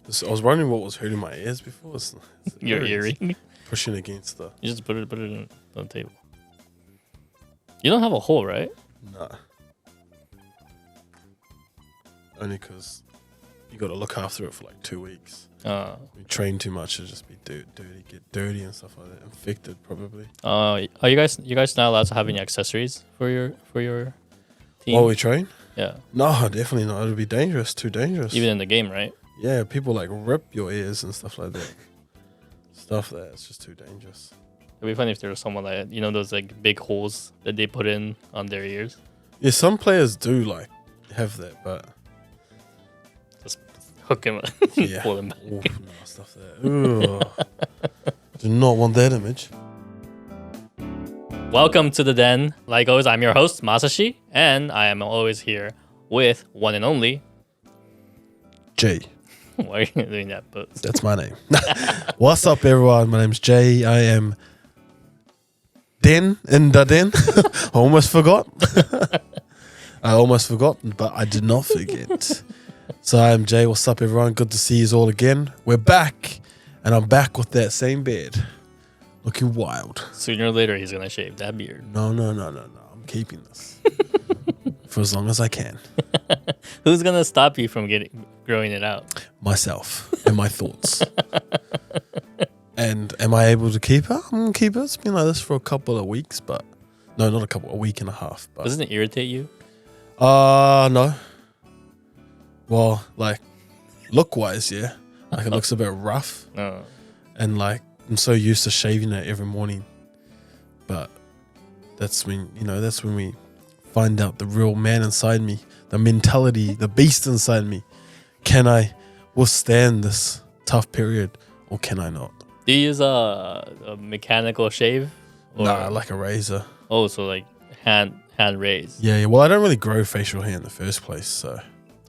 I was wondering what was hurting my ears before. It's Your earrings. earring. Pushing against the... You just put it on the table. You don't have a hole, right? Nah. Only because you got to look after it for like 2 weeks. You train too much, it'll just be dirty, get dirty and stuff like that. Infected, probably. Are you guys not allowed to have any accessories for your team? While we train? Yeah. No, definitely not. It'll be dangerous. Too dangerous. Even in the game, right? Yeah, people like rip your ears and stuff like that. Stuff that it's just too dangerous. It'd be funny if there was someone like those like big holes that they put in on their ears. Yeah, some players do like have that, but Just hook him, yeah, pull him back. Oof, no, stuff that. Ooh. Do not want that image. Welcome to the Den. Like always, I'm your host Masashi, and I am always here with one and only Jay. Why are you doing that? But That's my name. What's up, everyone? My name's Jay. I am Den in the Den. I almost forgot. But I did not forget. So I am Jay. What's up, everyone? Good to see you all again. We're back, and I'm back with that same beard, looking wild. sooner or later, he's gonna shave that beard. No. I'm keeping this for as long as I can. Who's gonna stop you from growing it out? Myself and my thoughts. And am I able to keep it? I'm gonna keep it. It's been like this for a couple of weeks, but no, not a week and a half. But Doesn't it irritate you? no. Well, like look wise, yeah. Like it looks a bit rough, No. and like I'm so used to shaving it every morning. But that's when we find out the real man inside me, the mentality, the beast inside me. Can I withstand this tough period, or can I not? Do you use a mechanical shave? Or, Nah, like a razor. Oh, so like hand raised. Yeah. Well, I don't really grow facial hair in the first place, so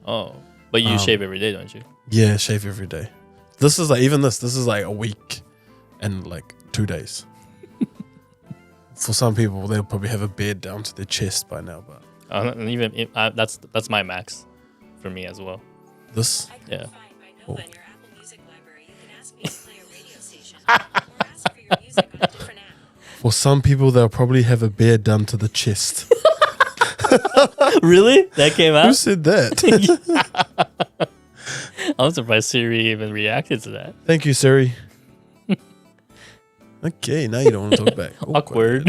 Oh, but you shave every day, don't you? yeah, shave every day. This is like this is like a week and like 2 days. For some people, they'll probably have a beard down to their chest by now, but And even that's my max for me as well. this. Yeah. Oh. On your Apple Music library, you can ask me to play a radio station or ask for your music on a different app. For some people, they'll probably have a beard down to the chest. Really? That came Who out? said that? I'm surprised Siri even reacted to that. Thank you, Siri. Okay, now you don't want to talk back. Awkward.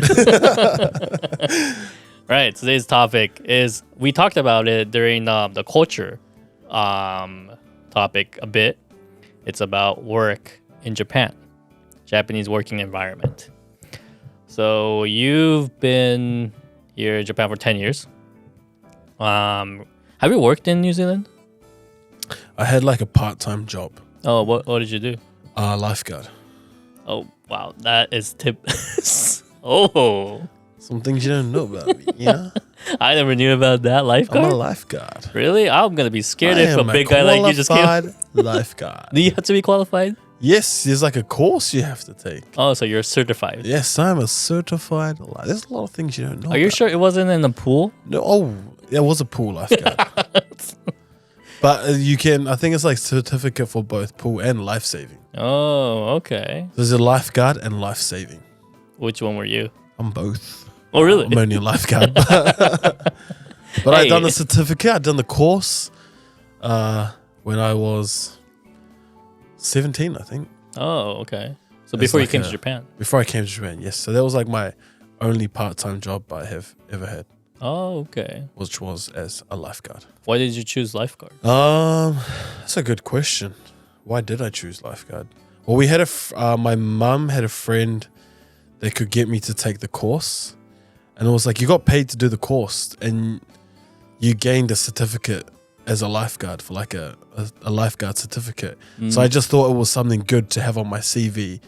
Right. Today's topic is we talked about it during the culture topic a bit. It's about work in Japan, Japanese working environment. So you've been here in Japan for 10 years. Have you worked in New Zealand? I had like a part-time job, Oh, what did you do? lifeguard. Oh, wow. That is Oh, Some things you don't know about me, you know? I never knew about that I'm lifeguard. a lifeguard. Really? I'm going to be scared I if a am big guy like you just came. qualified lifeguard. Do you have to be qualified? Yes, there's like a course you have to take. Oh, so you're certified. Yes, I'm a certified. There's a lot of things you don't know. Are you about. sure it wasn't in the pool? No. Oh, there was a pool lifeguard. But you can. I think it's like certificate for both pool and life saving. Oh, okay. There's a lifeguard and life saving. Which one were you? I'm both. Oh, really? I'm only a lifeguard. But Hey. I done the certificate. I done the course when I was 17, I think. Oh, okay. So It's before you like came to Japan. Before I came to Japan, yes. So that was like my only part-time job I have ever had, Oh, okay. which was as a lifeguard. Why did you choose lifeguard? That's a good question. Why did I choose lifeguard? Well, we had my mum had a friend that could get me to take the course, and it was like you got paid to do the course, and you gained a certificate as a lifeguard for like a lifeguard certificate. So I just thought it was something good to have on my CV,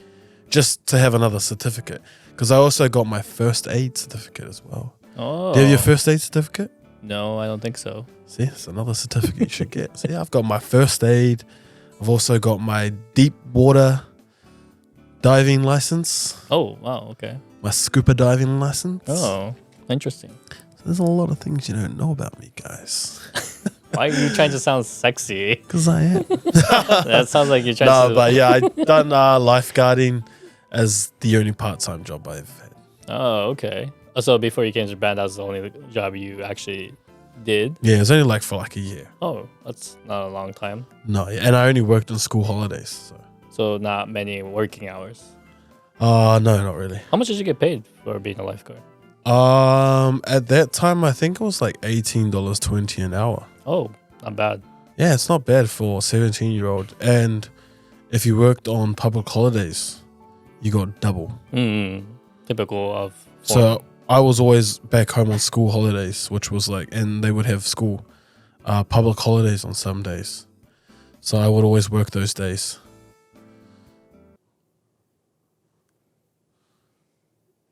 just to have another certificate. Because I also got my first aid certificate as well. Oh. Do you have your first aid certificate? No, I don't think so. See, it's another certificate you should get. So yeah, I've got my first aid. I've also got my deep water diving license, Oh, wow. Okay. my scuba diving license. Oh, interesting. So there's a lot of things you don't know about me, guys. Why are you trying to sound sexy? Because I am. That sounds like you're trying No, to. but yeah, I done lifeguarding as the only part-time job I've had. Oh, okay. So before you came to Japan, that was the only job you actually did? Yeah, it was only like for like a year. Oh, that's not a long time. No, and I only worked on school holidays. So not many working hours. No, not really. How much did you get paid for being a lifeguard? At that time, I think it was like $18.20 an hour. Oh, not bad. Yeah, it's not bad for a 17-year-old. And if you worked on public holidays, you got double. Typical of. So I was always back home on school holidays, which was like, and they would have school public holidays on some days. So I would always work those days.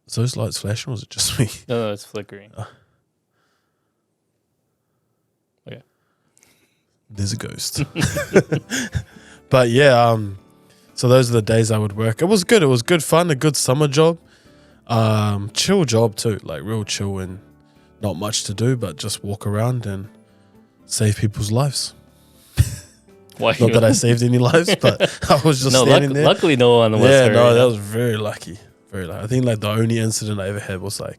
Is those lights flashing or was it just me? No, it's flickering. Okay. There's a ghost. But yeah, so those are the days I would work. It was good. It was good fun, a good summer job. Chill job too, like real chill and not much to do, but just walk around and save people's lives. Why? Not that I saved any lives, but I was just standing there. Luckily, no one was Yeah, hurt. no, that was very lucky. Very lucky. I think like the only incident I ever had was like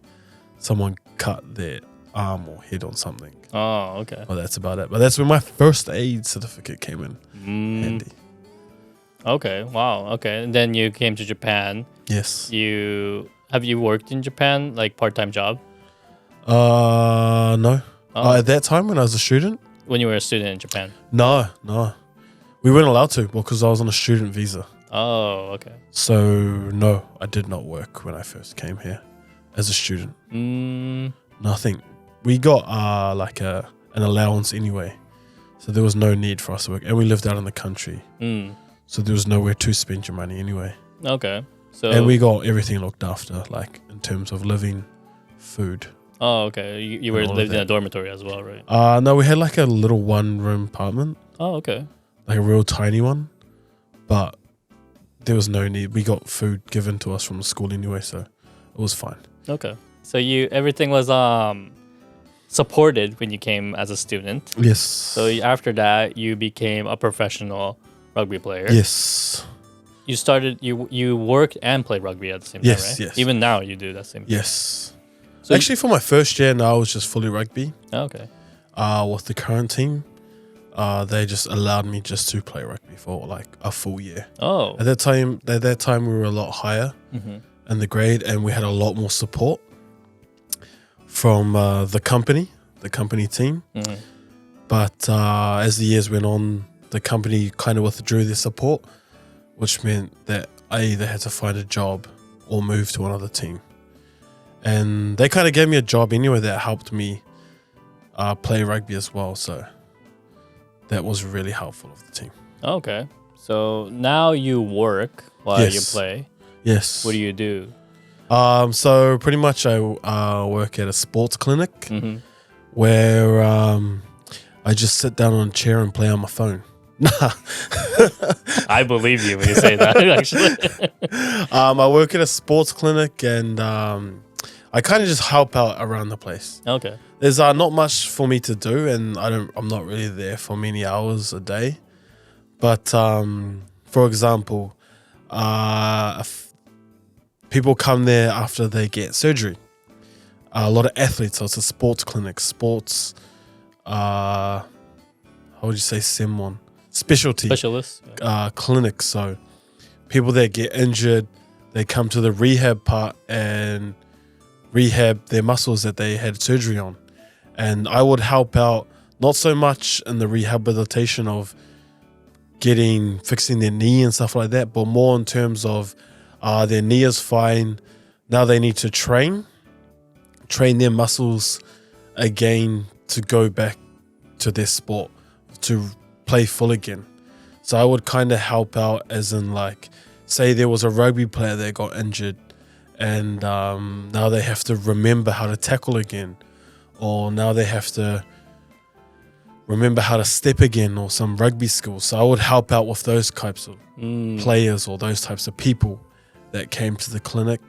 someone cut their arm or head on something. Oh, okay. Well, that's about it. But that's when my first aid certificate came in handy. Okay, wow. Okay, and then you came to Japan. Yes. Have you worked in Japan, like part-time job? No. Oh. At that time when I was a student? When you were a student in Japan? No. We weren't allowed to because I was on a student visa. Oh, okay. So, no, I did not work when I first came here as a student. Nothing. We got like an allowance anyway. So there was no need for us to work. And we lived out in the country. So there was nowhere to spend your money anyway. Okay. So And we got everything looked after, like in terms of living, food. Oh, okay. You were all of lived in that. a dormitory as well, right? No, we had like a little one-room apartment. Oh, okay. Like a real tiny one. But there was no need. We got food given to us from the school anyway, so it was fine. Okay. So everything was supported when you came as a student. Yes. So after that, you became a professional rugby player. Yes. You started. You worked and played rugby at the same time, Yes, right? yes. Even now, you do that same thing. Yes. So Actually, for my first year, now I was just fully rugby. Okay. With the current team, they just allowed me just to play rugby for like a full year. Oh. At that time, we were a lot higher in the grade, and we had a lot more support from the company team. But as the years went on, the company kind of withdrew their support, which meant that I either had to find a job or move to another team. And they kind of gave me a job anyway that helped me play rugby as well. So that was really helpful of the team. Okay. So now you work while you Yes. play. Yes. What do you do? So pretty much I work at a sports clinic where I just sit down on a chair and play on my phone. I believe you when you say that, actually. I work at a sports clinic and I kind of just help out around the place. Okay. There's not much for me to do, and I'm not really there for many hours a day. But for example, if people come there after they get surgery. A lot of athletes, so it's a sports clinic, how would you say specialty Specialist. clinic. So people that get injured, they come to the rehab part and rehab their muscles that they had surgery on. And I would help out not so much in the rehabilitation of fixing their knee and stuff like that, but more in terms of their knee is fine. Now they need to train their muscles again to go back to their sport, to play full again. So I would kind of help out as in like, say there was a rugby player that got injured and now they have to remember how to tackle again, or now they have to remember how to step again, or some rugby skills. So I would help out with those types of players or those types of people that came to the clinic.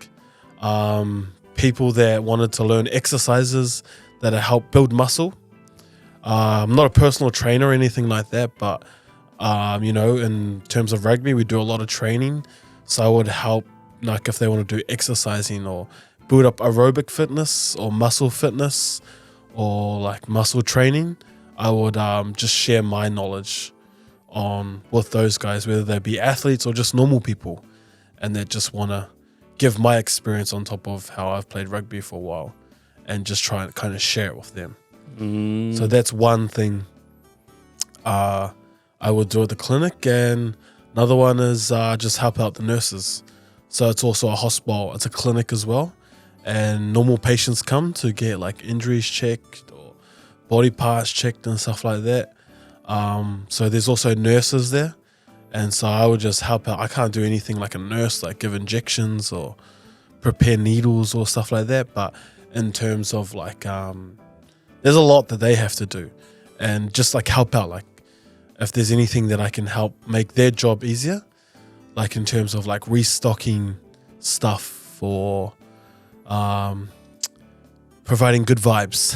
People that wanted to learn exercises that help build muscle. I'm not a personal trainer or anything like that, but in terms of rugby, we do a lot of training. So I would help, like if they want to do exercising or build up aerobic fitness or muscle fitness or like muscle training, I would just share my knowledge with those guys, whether they be athletes or just normal people, and that just want to give my experience on top of how I've played rugby for a while and just try and kind of share it with them. So that's one thing I would do at the clinic, and another one is just help out the nurses. So it's also a hospital, it's a clinic as well, and normal patients come to get like injuries checked or body parts checked and stuff like that. So there's also nurses there, and so I would just help out. I can't do anything like a nurse, like give injections or prepare needles or stuff like that, but in terms of like there's a lot that they have to do, and just like help out, like if there's anything that I can help make their job easier, like in terms of like restocking stuff for providing good vibes.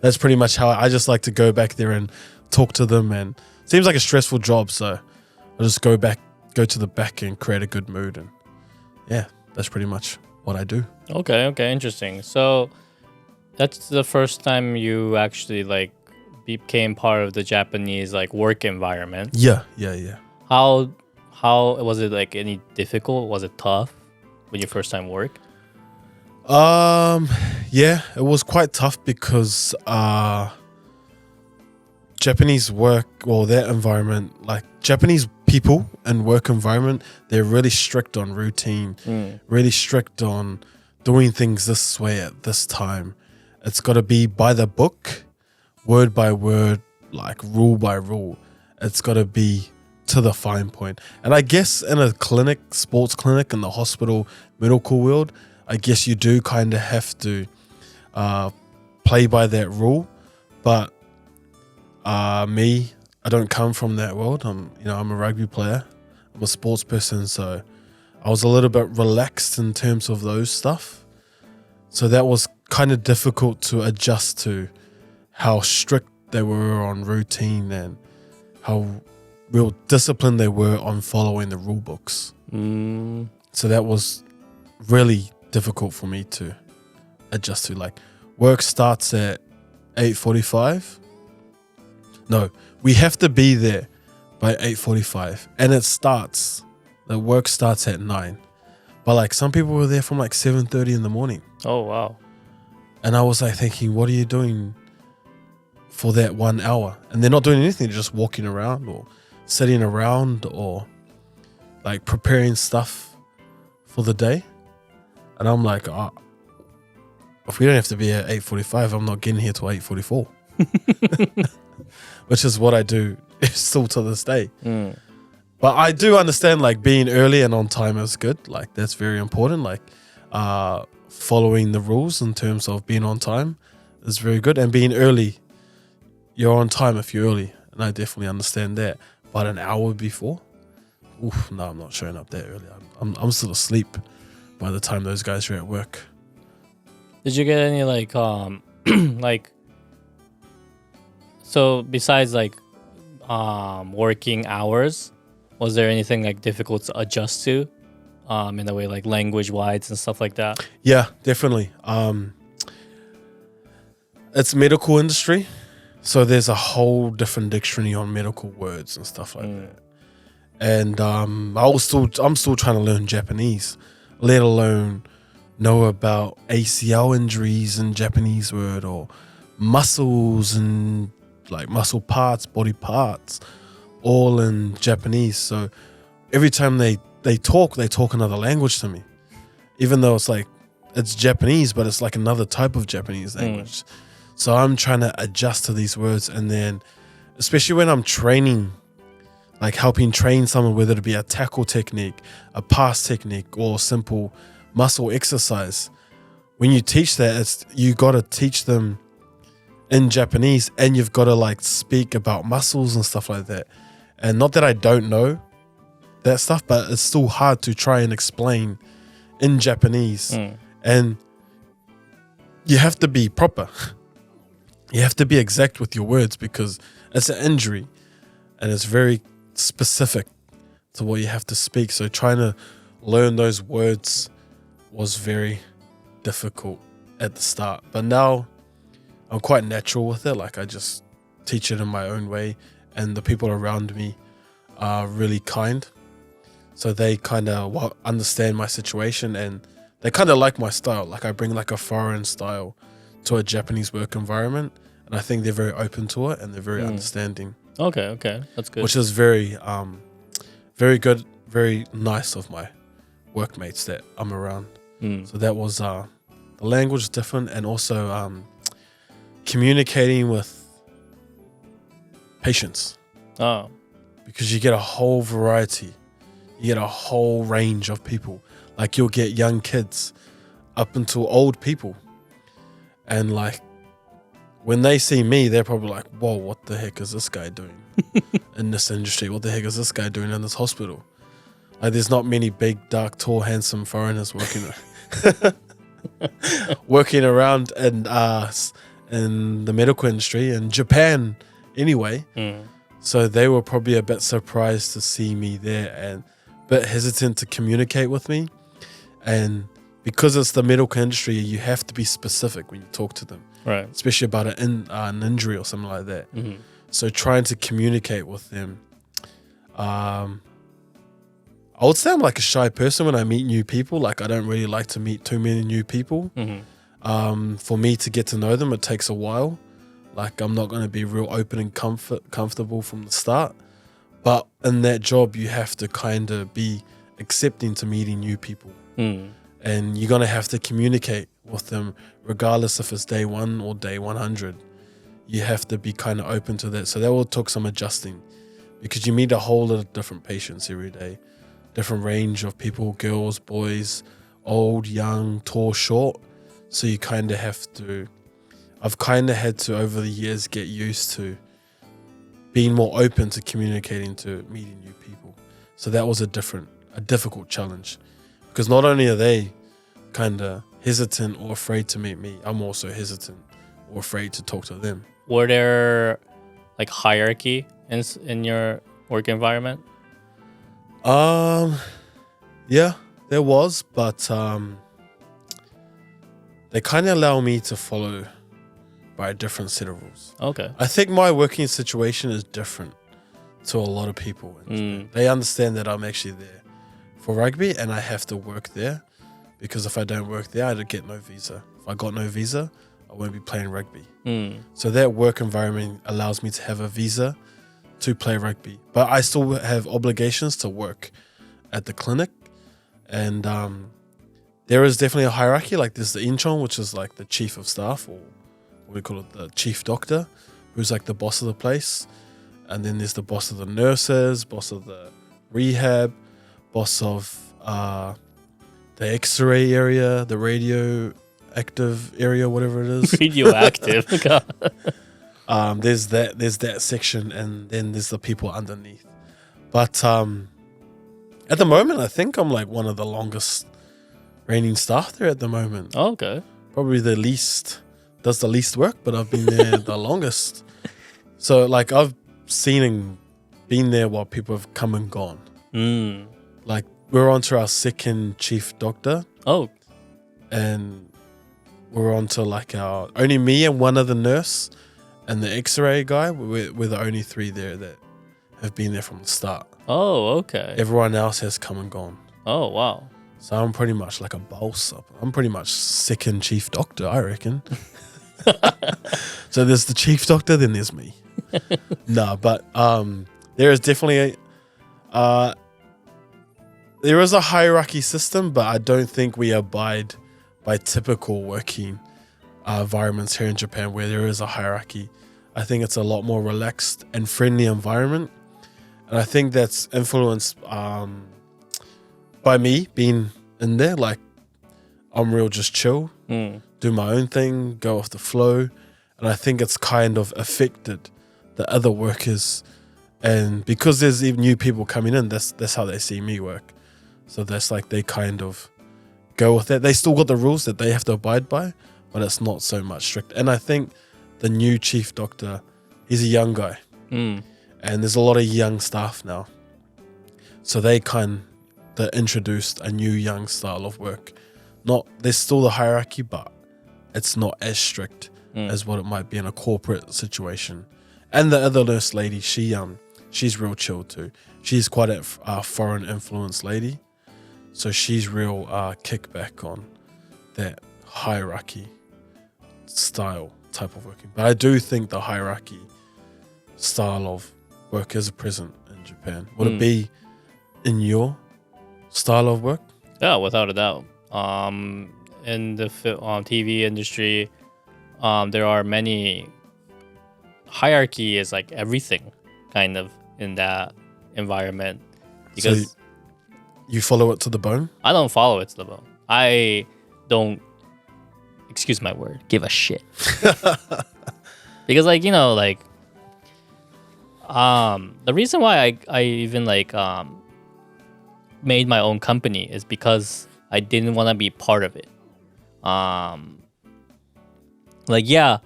That's pretty much how I just like to go back there and talk to them, and it seems like a stressful job, so I just go to the back and create a good mood, and yeah, that's pretty much what I do. Okay, interesting. So that's the first time you actually like became part of the Japanese like work environment. Yeah. How was it, like any difficult? Was it tough when you first time work? Yeah, it was quite tough because Japanese work, or that environment, like Japanese people and work environment, they're really strict on routine, really strict on doing things this way at this time. It's got to be by the book, word by word, like rule by rule. It's got to be to the fine point. And I guess in a clinic, sports clinic, in the hospital, medical world, I guess you do kind of have to play by that rule. But me, I don't come from that world. I'm a rugby player. I'm a sports person, so I was a little bit relaxed in terms of those stuff. So that was kind of difficult to adjust to, how strict they were on routine and how real disciplined they were on following the rule books. So that was really difficult for me to adjust to. Like, work starts at 8:45. No, we have to be there by 8:45, and the work starts at 9. But like some people were there from like 7:30 in the morning. Oh wow. And I was like thinking, what are you doing for that 1 hour? And they're not doing anything, they're just walking around or sitting around or like preparing stuff for the day. And I'm like, if we don't have to be at 8:45, I'm not getting here till 8:44. Which is what I do still to this day. But I do understand like being early and on time is good. Like that's very important. Like following the rules in terms of being on time is very good. And being early, you're on time if you're early. And I definitely understand that. But an hour before, no, I'm not showing up that early. I'm still asleep by the time those guys are at work. Did you get any like like, so besides like working hours, was there anything like difficult to adjust to in the way like language wise and stuff like that? Yeah, definitely. It's medical industry, so there's a whole different dictionary on medical words and stuff like that. And I'm still trying to learn Japanese, let alone know about ACL injuries in Japanese word, or muscles and like muscle parts, body parts, all in Japanese. So every time they talk another language to me, even though it's Japanese, but it's like another type of Japanese language. So I'm trying to adjust to these words, and then especially when I'm training, like helping train someone, whether it be a tackle technique, a pass technique, or simple muscle exercise, when you teach that, you got to teach them in Japanese, and you've got to like speak about muscles and stuff like that. And not that I don't know that stuff, but it's still hard to try and explain in Japanese. And you have to be proper. you have to be exact with your words because it's an injury and it's very specific to what you have to speak. So trying to learn those words was very difficult at the start. But now I'm quite natural with it. Like I just teach it in my own way, and the people around me are really kind. So they kind of understand my situation and they kind of like my style. Like I bring like a foreign style to a Japanese work environment, and I think they're very open to it and they're very understanding. Okay, that's good. Which is very, very good, very nice of my workmates that I'm around. So that was the language is different, and also communicating with patients. Oh, Because you get a whole variety, you get a whole range of people. Like you'll get young kids up until old people, and like when they see me, they're probably like, "Whoa, what the heck is this guy doing in this industry? What the heck is this guy doing in this hospital?" Like there's not many big, dark, tall, handsome foreigners working around in the medical industry in Japan anyway. So they were probably a bit surprised to see me there and a bit hesitant to communicate with me. And because it's the medical industry, you have to be specific when you talk to them, right. especially about an injury or something like that. So trying to communicate with them. I would say I'm like a shy person when I meet new people. Like I don't really like to meet too many new people. For me to get to know them, it takes a while. Like I'm not going to be real open and comfortable from the start. But in that job, you have to kind of be accepting to meeting new people. And you're going to have to communicate with them regardless if it's day 1 or day 100. You have to be kind of open to that. So that will take some adjusting because you meet a whole lot of different patients every day. Different range of people, girls, boys, old, young, tall, short. So you kind of have to, I've kind of had to over the years get used to being more open to communicating to meeting new people. So that was a difficult challenge because not only are they kind of hesitant or afraid to meet me, I'm also hesitant or afraid to talk to them. Were there like hierarchy in your work environment? Yeah, there was, but they kind of allow me to follow by a different set of rules. Okay. I think my working situation is different to a lot of people. They understand that I'm actually there for rugby and I have to work there because if I don't work there, I'd get no visa. If I got no visa, I won't be playing rugby. So that work environment allows me to have a visa to play rugby, but I still have obligations to work at the clinic. And there is definitely a hierarchy. Like there's the inchon, which is like the chief of staff, or what we call it, the chief doctor, who's like the boss of the place. And then there's the boss of the nurses, boss of the rehab, boss of the x-ray area, the radioactive area, whatever it is. Radioactive. There's that section, and then there's the people underneath. But at the moment, I think I'm like one of the longest reigning staff there at the moment. Oh, okay. Probably does the least work, but I've been there the longest. So like I've seen and been there while people have come and gone. Like we're on to our second chief doctor. Oh. And we're on to like only me and one other nurse and the x-ray guy. We're the only 3 there that have been there from the start. Oh, okay. Everyone else has come and gone. Oh, wow. So I'm pretty much like a boss. I'm pretty much second chief doctor, I reckon. So there's the chief doctor, then there's me. No, but there is definitely there is a hierarchy system, but I don't think we abide by typical working environments here in Japan where there is a hierarchy. I think it's a lot more relaxed and friendly environment. And I think that's influenced by me being in there. Like, I'm real just chill, do my own thing, go off the flow. And I think it's kind of affected the other workers. And because there's even new people coming in, that's how they see me work. So that's like they kind of go with that. They still got the rules that they have to abide by, but it's not so much strict. And I think the new chief doctor, he's a young guy. Mm. And there's a lot of young staff now. So they introduced a new young style of work. There's still the hierarchy, but it's not as strict as what it might be in a corporate situation. And the other nurse lady, she's real chill too. She's quite a foreign influence lady. So she's real kickback on that hierarchy style type of working. But I do think the hierarchy style of work is present in Japan. Would it be in your style of work? Yeah, without a doubt. In the TV industry, there are many hierarchy is like everything kind of in that environment because So you follow it to the bone? I don't follow it to the bone. I don't, excuse my word, give a shit. Because like, you know, like the reason why I even like made my own company is because I didn't want to be part of it. Like yeah,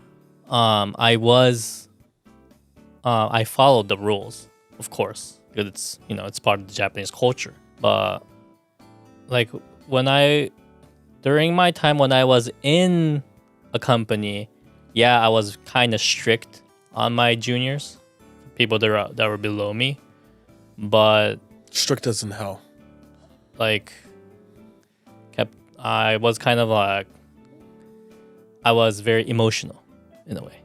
I followed the rules, of course, because it's, you know, it's part of the Japanese culture. But like during my time when I was in a company, yeah, I was kind of strict on my juniors, people that were below me, but Strict as in hell. like I was kind of like, I was very emotional in a way.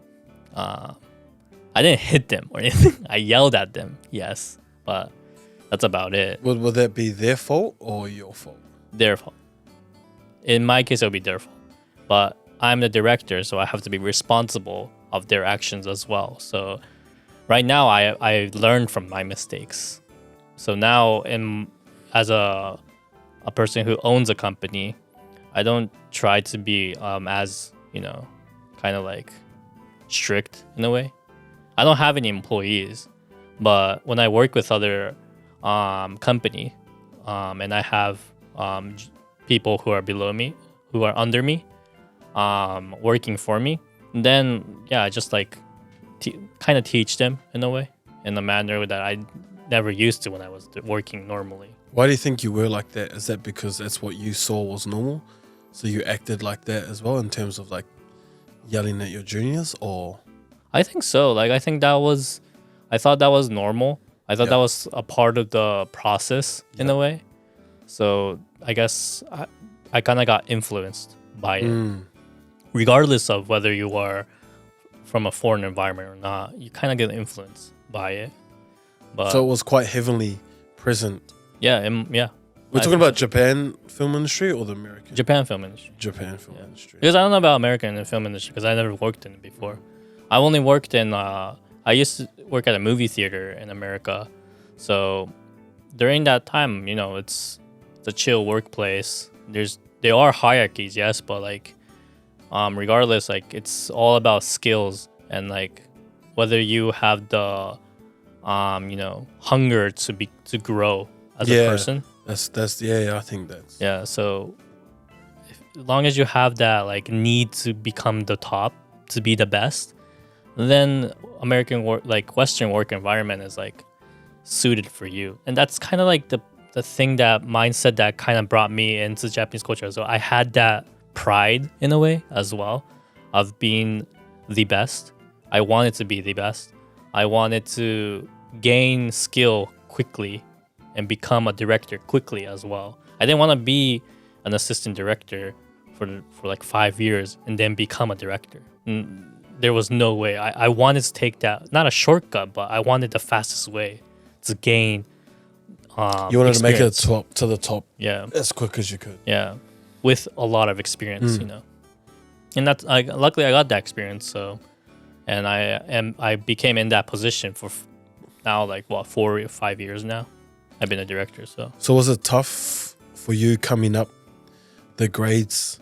I didn't hit them or anything. I yelled at them, yes, but that's about it. Would that be their fault or your fault? Their fault. In my case, it would be their fault. But I'm the director, so I have to be responsible of their actions as well. So right now, I learned from my mistakes. So now, as a person who owns a company, I don't try to be as, you know, kind of like strict in a way. I don't have any employees, but when I work with other company, and I have people who are below me, who are under me, working for me, then yeah, I just like kind of teach them in a way, in a manner that I never used to when I was working normally. Why do you think you were like that? Is that because that's what you saw was normal? So you acted like that as well in terms of like yelling at your juniors, or? I think so. Like, I thought that was normal. I thought that was a part of the process in a way. So I guess I kind of got influenced by it. Regardless of whether you are from a foreign environment or not, you kind of get influenced by it. But So it was quite heavily present. yeah. We're talking about Japan film industry or the American? Japan film industry. Japan film industry. Because I don't know about American film industry because I never worked in it before. I only worked in, I used to work at a movie theater in America. So during that time, you know, it's a chill workplace. There are hierarchies, yes, but like, regardless, like it's all about skills and like whether you have the, you know, hunger to grow as a person. That's I think that's Yeah, so as long as you have that like need to become the top, to be the best, then American work, like Western work environment is like suited for you. And that's kind of like the thing, that mindset that kind of brought me into Japanese culture. So I had that pride in a way as well of being the best. I wanted to be the best. I wanted to gain skill quickly and become a director quickly as well. I didn't want to be an assistant director for like 5 years and then become a director. There was no way. I wanted to take that, not a shortcut, but I wanted the fastest way to gain you wanted experience. to make it to the top Yeah. as quick as you could. Yeah. With a lot of experience, you know. And that's luckily I got that experience, so, and I became in that position for now like 4 or 5 years now. I've been a director, so. So was it tough for you coming up the grades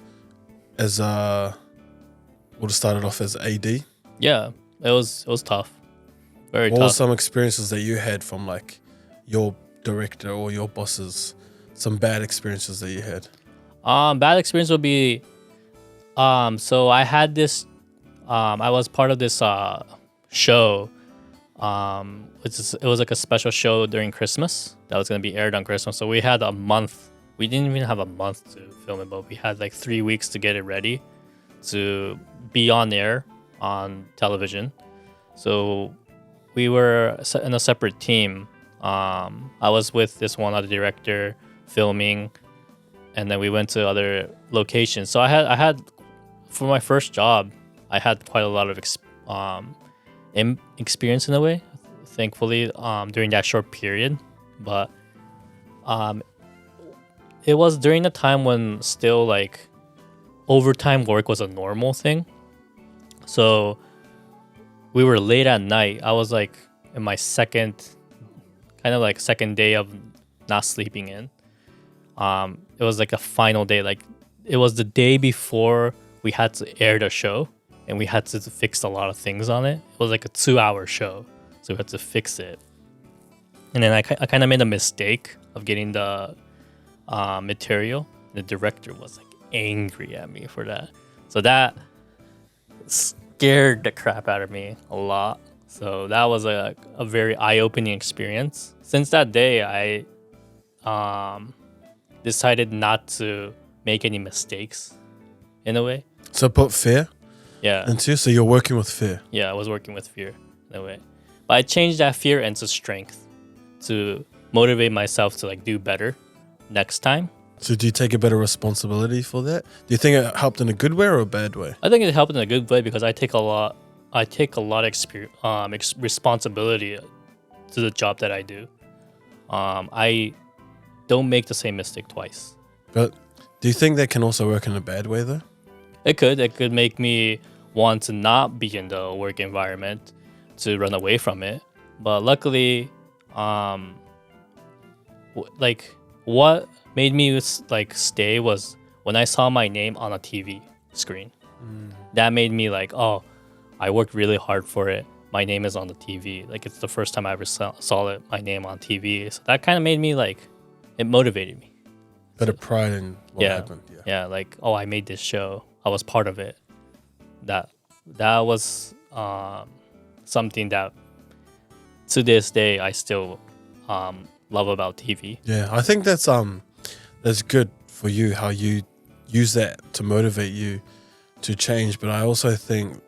as would have started off as AD? Yeah, it was tough. Very What were tough. some experiences that you had from like your director or your bosses? Some bad experiences that you had? Bad experience would be, so I had this I was part of this show. It was like a special show during Christmas that was going to be aired on Christmas. So we had a month. We didn't even have a month to film it, but we had like 3 weeks to get it ready to be on air on television. So we were in a separate team. I was with this one other director filming, and then we went to other locations. So I had for my first job, I had quite a lot of experience in a way, thankfully, during that short period. But it was during the time when still like overtime work was a normal thing. So we were late at night. I was like in my second day of not sleeping in. It was like a final day. Like it was the day before we had to air the show, and we had to fix a lot of things on it. It was like a 2-hour show, so we had to fix it. And then I kind of made a mistake of getting the material. The director was like angry at me for that. So that scared the crap out of me a lot. So that was a very eye-opening experience. Since that day, I decided not to make any mistakes in a way. So put fear Yeah. into you. So you're working with fear. Yeah, I was working with fear in a way. But I changed that fear into strength to motivate myself to like do better next time. So do you take a better responsibility for that? Do you think it helped in a good way or a bad way? I think it helped in a good way because I take a lot of responsibility to the job that I do. I don't make the same mistake twice. But do you think that can also work in a bad way though? It could make me want to not be in the work environment, to run away from it. But luckily, like what made me like stay was when I saw my name on a TV screen. That made me like, oh, I worked really hard for it. My name is on the TV. Like it's the first time I ever saw it, my name on TV. So that kind of made me like, it motivated me. Bit of pride in what happened. Yeah, like, oh, I made this show. I was part of it. That was something that to this day I still love about TV. Yeah, I think that's good for you, how you use that to motivate you to change. But I also think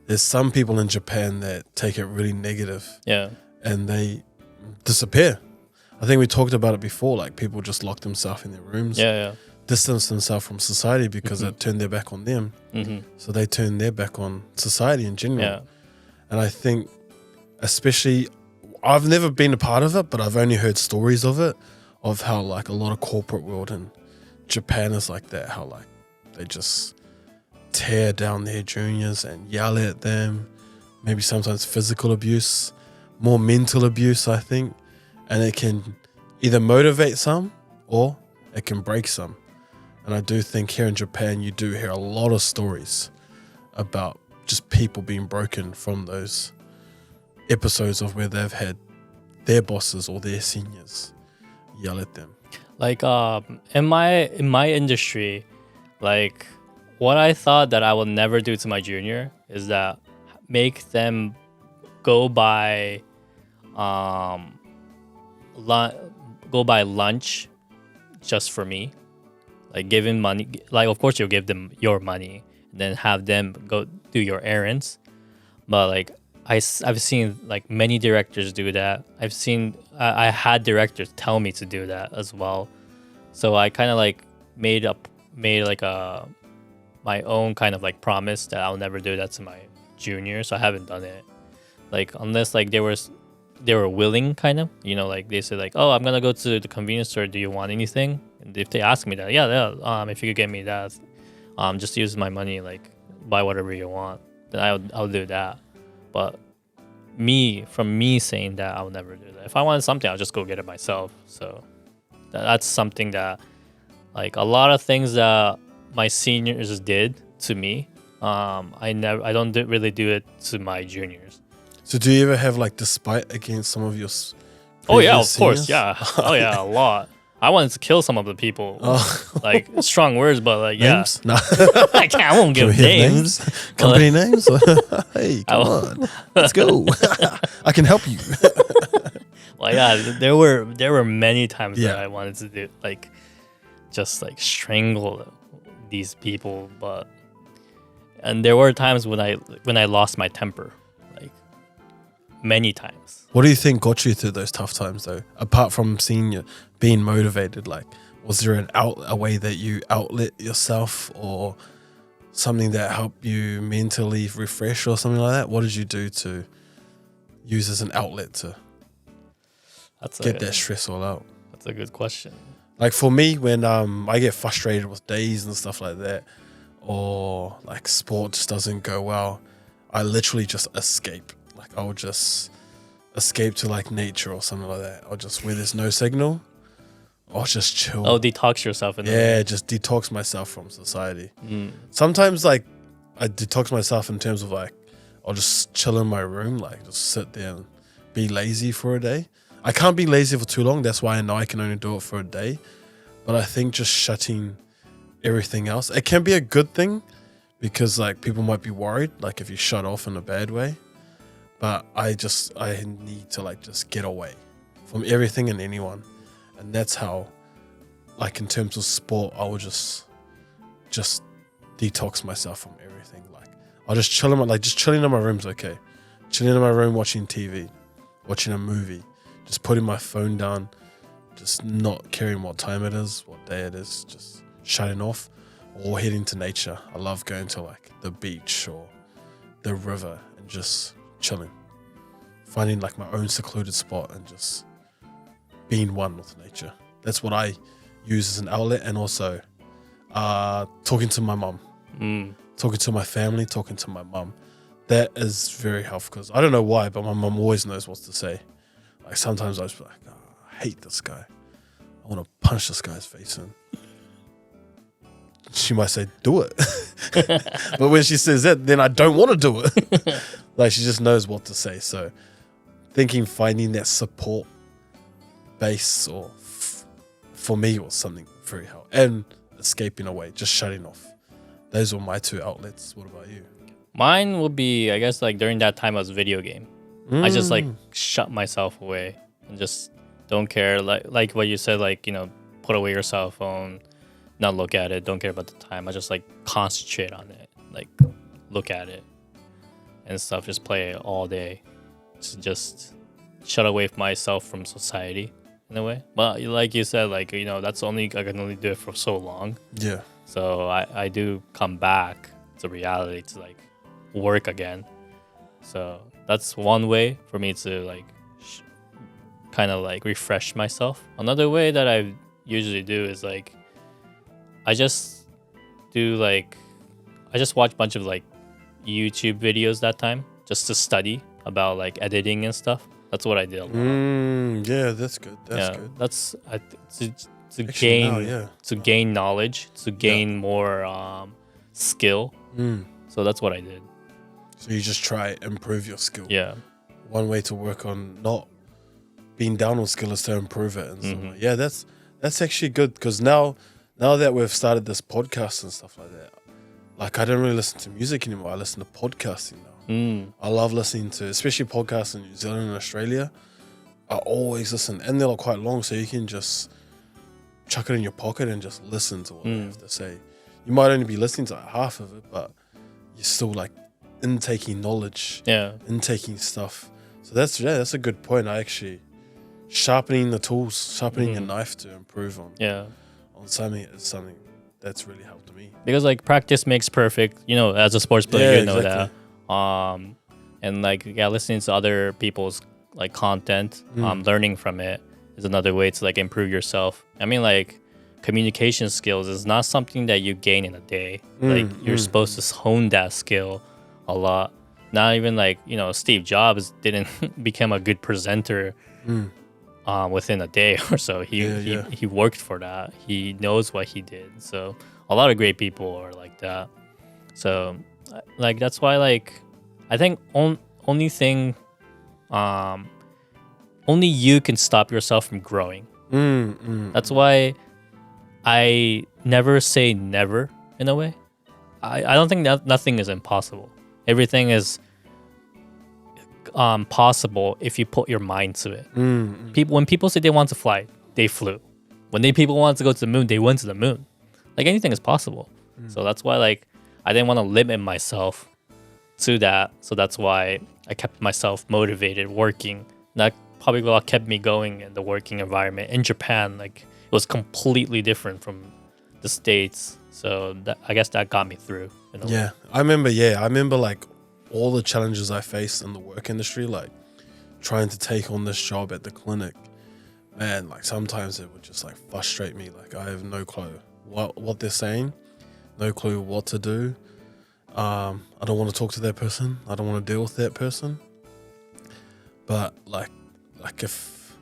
there's some people in Japan that take it really negative. Yeah. And they disappear. I think we talked about it before, like people just lock themselves in their rooms, distance themselves from society because it turned their back on them. So they turn their back on society in general. Yeah. And I think especially, I've never been a part of it, but I've only heard stories of it, of how like a lot of corporate world in Japan is like that, how like they just tear down their juniors and yell at them, maybe sometimes physical abuse, more mental abuse, I think. And it can either motivate some or it can break some. And I do think here in Japan, you do hear a lot of stories about just people being broken from those episodes of where they've had their bosses or their seniors yell at them. Like in my industry, like what I thought that I will never do to my junior is that make them go buy lunch just for me, like give him money. Like of course you'll give them your money and then have them go do your errands. But like I've seen like many directors do that. I had directors tell me to do that as well. So I kind of like made my own kind of like promise that I'll never do that to my junior. So I haven't done it. Like unless like they were willing, kind of, you know, like they said like, oh, I'm gonna go to the convenience store, do you want anything? And if they ask me that, if you could get me that, just use my money, like buy whatever you want, then I'll do that. But from me saying that, I'll never do that. If I wanted something, I'll just go get it myself. So that's something that like a lot of things that my seniors did to me, I don't really do it to my juniors. So do you ever have like despite against some of your Oh yeah, of seniors? course, yeah. Oh yeah, a lot. I wanted to kill some of the people. Oh. Like strong words, but like yeah, Names? No. I won't Can we give have names. Company names? Hey, come on. Let's go. I can help you. Well, yeah, there were many times that Yeah. I wanted to do like just like strangle these people, and there were times when I lost my temper, like many times. What do you think got you through those tough times, though? Apart from seeing you being motivated, like, was there a way that you outlet yourself, or something that helped you mentally refresh, or something like that? What did you do to use as an outlet to get that stress all out? That's a good question. Like for me, when I get frustrated with days and stuff like that, or like sport just doesn't go well, I literally just escape. Like I'll just escape to like nature or something like that. Or just where there's no signal, or just chill. Oh, detox yourself. Yeah, just detox myself from society. Mm. Sometimes like I detox myself in terms of like I'll just chill in my room, like just sit there and be lazy for a day. I can't be lazy for too long. That's why I know I can only do it for a day. But I think just shutting everything else, it can be a good thing, because like people might be worried, like if you shut off in a bad way. But I need to like just get away from everything and anyone. And that's how, like in terms of sport, I will just detox myself from everything. Like I'll just chill just chilling in my room's okay. Chilling in my room, watching TV, watching a movie, just putting my phone down, just not caring what time it is, what day it is, just shutting off, or heading to nature. I love going to like the beach or the river and just chilling, finding like my own secluded spot and just being one with nature. That's what I use as an outlet. And also talking to my mum, talking to my family, talking to my mum. That is very helpful, because I don't know why, but my mum always knows what to say. Like sometimes I was like, oh, I hate this guy, I want to punch this guy's face in. She might say, do it. But when she says that, then I don't want to do it. Like she just knows what to say. So finding that support base, or for me, was something very helpful. And escaping away, just shutting off. Those were my two outlets. What about you? Mine would be, I guess, like during that time I was video game. I just like shut myself away and just don't care. Like what you said, like, you know, put away your cell phone, not look at it, don't care about the time. I just like concentrate on it, like look at it and stuff, just play it all day. Just shut away myself from society in a way. But like you said, like, you know, I can only do it for so long. Yeah. So I do come back to reality, to like work again. So that's one way for me to like kind of like refresh myself. Another way that I usually do is like I just watch a bunch of like YouTube videos that time, just to study about like editing and stuff. That's what I did a lot. Yeah, that's good. That's good. That's to Actually, gain knowledge, to gain more skill. So that's what I did. So you just try improve your skill. Yeah. One way to work on not being down on skill is to improve it. And so, yeah, that's actually good, because now that we've started this podcast and stuff like that, like I don't really listen to music anymore. I listen to podcasting now. I love listening to, especially podcasts in New Zealand and Australia. I always listen, and they're quite long, so you can just chuck it in your pocket and just listen to what they have to say. You might only be listening to like half of it, but you're still like intaking knowledge, intaking stuff. So that's a good point. I actually sharpening the tools, sharpening a knife to improve on something is something that's really helped me. Because like practice makes perfect, you know, as a sports player, you know exactly. that. And like listening to other people's like content, learning from it is another way to like improve yourself. I mean, like communication skills is not something that you gain in a day. Like you're supposed to hone that skill a lot. Not even like, you know, Steve Jobs didn't become a good presenter within a day or so. He worked for that. He knows what he did. So a lot of great people are like that. So like that's why like I think only you can stop yourself from growing. That's why I never say never in a way. I don't think that nothing is impossible. Everything is possible if you put your mind to it. When people say they want to fly, they flew. When people want to go to the moon, they went to the moon. Like anything is possible. So that's why like I didn't want to limit myself to that. So that's why I kept myself motivated working. That probably what kept me going in the working environment in Japan. Like it was completely different from the States. So I guess that got me through. In a way. Yeah, I remember like all the challenges I faced in the work industry, like trying to take on this job at the clinic. Man, like sometimes it would just like frustrate me. Like I have no clue what they're saying, no clue what to do. I don't want to talk to that person. I don't want to deal with that person. But like if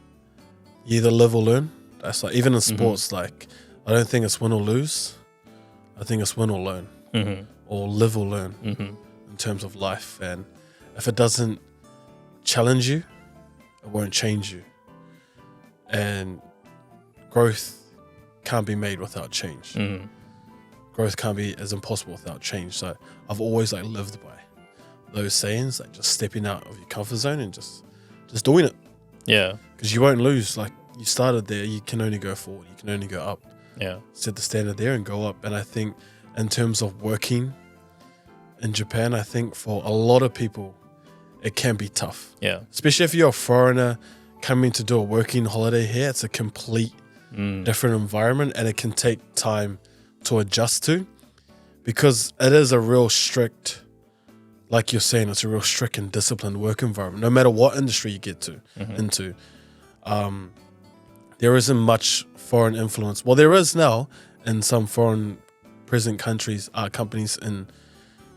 you either live or learn, that's like even in sports. Like I don't think it's win or lose. I think it's win or learn, or live or learn in terms of life. And if it doesn't challenge you, it won't change you. And growth can't be made without change. Growth can't be as impossible without change. So I've always like lived by those sayings, like just stepping out of your comfort zone and just doing it. Yeah. Because you won't lose. Like you started there, you can only go forward. You can only go up. Yeah. Set the standard there and go up. And I think in terms of working in Japan, I think for a lot of people, it can be tough. Yeah. Especially if you're a foreigner coming to do a working holiday here, it's a complete different environment and it can take time to adjust to, because it is a real strict, like you're saying, it's a real strict and disciplined work environment, no matter what industry you get into. There isn't much foreign influence. Well, there is now in some foreign present countries, companies in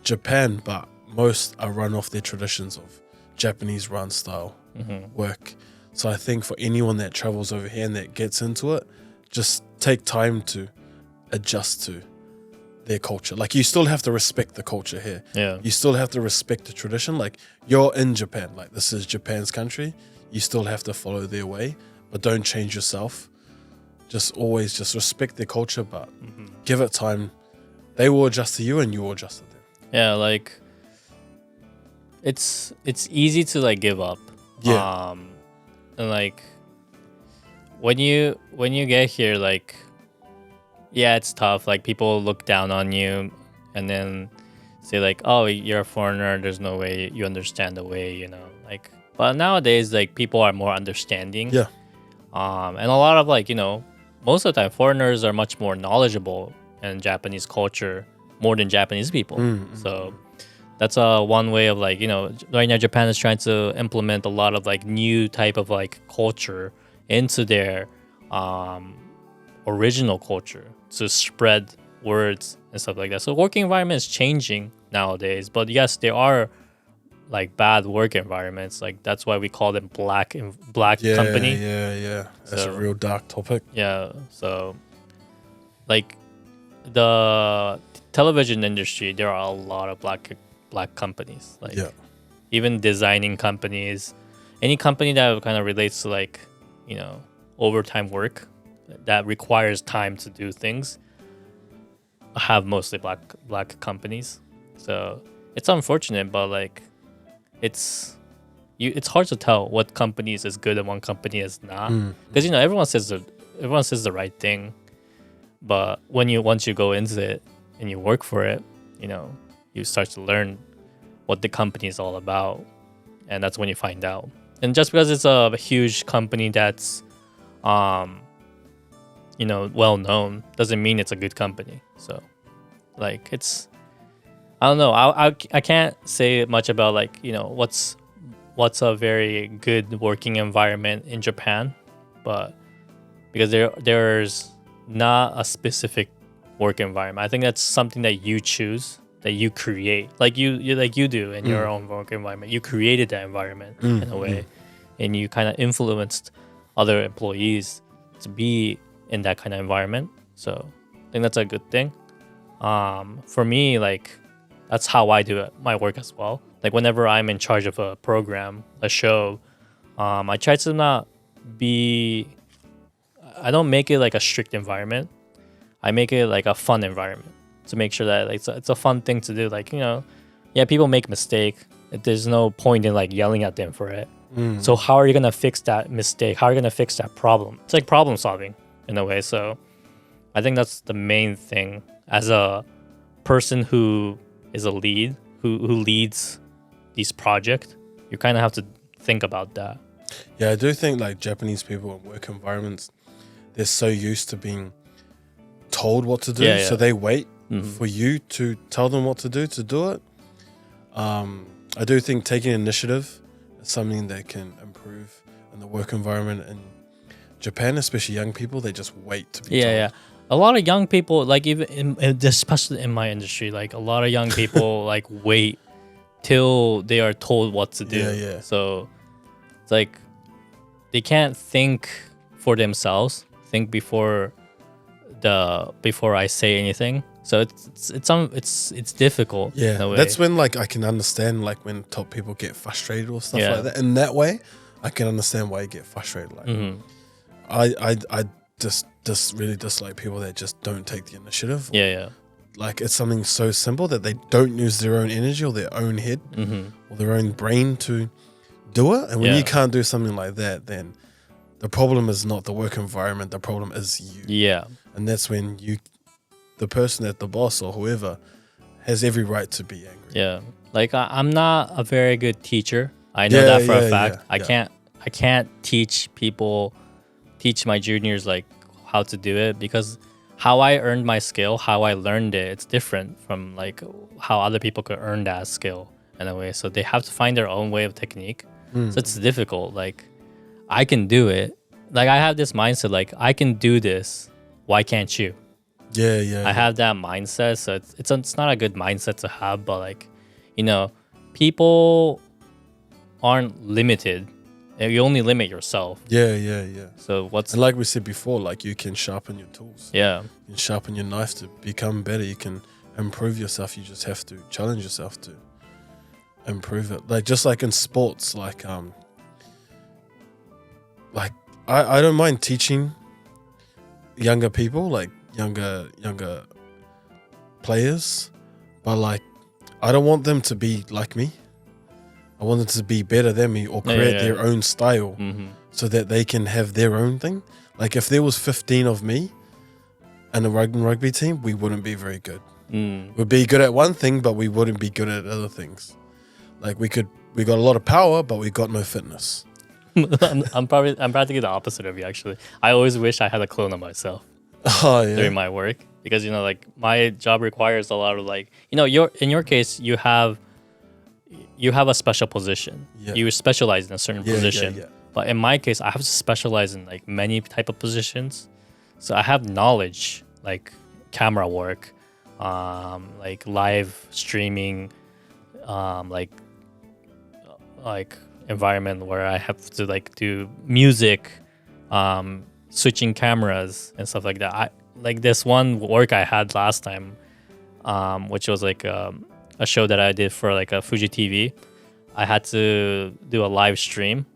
Japan, but most are run off their traditions of Japanese run style work. So I think for anyone that travels over here and that gets into it, just take time to adjust to their culture. Like you still have to respect the culture here. Yeah. You still have to respect the tradition. Like you're in Japan, like this is Japan's country. You still have to follow their way, but don't change yourself. Just always just respect their culture, but give it time. They will adjust to you and you will adjust to them. Yeah, like it's easy to like give up. Yeah. And like when you get here, like yeah, it's tough. Like people look down on you and then say like, oh, you're a foreigner, there's no way you understand the way, you know. Like but nowadays like people are more understanding. Yeah. And a lot of like, you know, most of the time foreigners are much more knowledgeable in Japanese culture more than Japanese people. So that's one way of like, you know, right now Japan is trying to implement a lot of like new type of like culture into their original culture to spread words and stuff like that. So working environment is changing nowadays, but yes, there are like bad work environments. Like that's why we call them black company. Yeah. That's a So- real dark topic. Yeah. So like the television industry, there are a lot of black companies. Like Yeah. even designing companies, any company that kind of relates to like, you know, overtime work that requires time to do things have mostly black companies. So it's unfortunate, but like it's hard to tell what companies is good and one company is not, because you know everyone says the right thing, but once you go into it and you work for it, you know, you start to learn what the company is all about, and that's when you find out. And just because it's a huge company that's you know, well known doesn't mean it's a good company. So like it's, I don't know, I can't say much about like, you know, what's a very good working environment in Japan, but because there's not a specific work environment. I think that's something that you choose, that you create, like you do in your own work environment. You created that environment in a way, and you kind of influenced other employees to be in that kind of environment. So I think that's a good thing. For me, like that's how I do it, my work as well. Like whenever I'm in charge of a program, a show, I try to not be I don't make it like a strict environment. I make it like a fun environment to make sure that like, it's a fun thing to do. Like, yeah, people make mistake. There's no point in like yelling at them for it. So how are you gonna fix that mistake? How are you gonna fix that problem? It's like problem solving in a way. So I think that's the main thing as a person who is a lead, who leads these projects. You kind of have to think about that. Yeah, I do think like Japanese people in work environments, they're so used to being told what to do, so they wait for you to tell them what to do it. I do think taking initiative is something that can improve in the work environment in Japan, especially young people. They just wait to be told. Yeah. A lot of young people, like even especially in my industry, like a lot of young people like wait till they are told what to do. Yeah. So it's like they can't think for themselves. Think before I say anything. So it's difficult. Yeah, in a way. that's when like I can understand like when top people get frustrated or stuff like that. In that way, I can understand why you get frustrated. Like I just really dislike people that just don't take the initiative. Yeah. Like it's something so simple that they don't use their own energy or their own head or their own brain to do it. And when you can't do something like that, then the problem is not the work environment. The problem is you. Yeah. And that's when the person at the boss or whoever has every right to be angry. Yeah. Like I'm not a very good teacher. I know that for a fact. Yeah. I can't teach my juniors like how to do it, because how I earned my skill, how I learned it, it's different from like how other people could earn that skill in a way. So they have to find their own way of technique. So it's difficult. Like I can do it. Like I have this mindset, like I can do this. Why can't you? Yeah. I have that mindset. So it's not a good mindset to have, but like, people aren't limited. You only limit yourself. Yeah. So And like we said before, like you can sharpen your tools. Yeah. You can sharpen your knife to become better. You can improve yourself. You just have to challenge yourself to improve it. Like just like in sports, like I don't mind teaching younger people, like younger players, but like I don't want them to be like me. I want them to be better than me or create their own style so that they can have their own thing. Like if there was 15 of me and a rugby team, we wouldn't be very good. We'd be good at one thing, but we wouldn't be good at other things. Like we got a lot of power, but we got no fitness. I'm practically the opposite of you, actually. I always wish I had a clone of myself during my work, because like my job requires a lot of like, in your case you have a special position. You specialize in a certain position. Yeah. But in my case, I have to specialize in like many type of positions. So I have knowledge like camera work, like live streaming, like environment where I have to like do music, switching cameras and stuff like that. Like this one work I had last time, which was like a show that I did for like a Fuji TV. I had to do a live stream.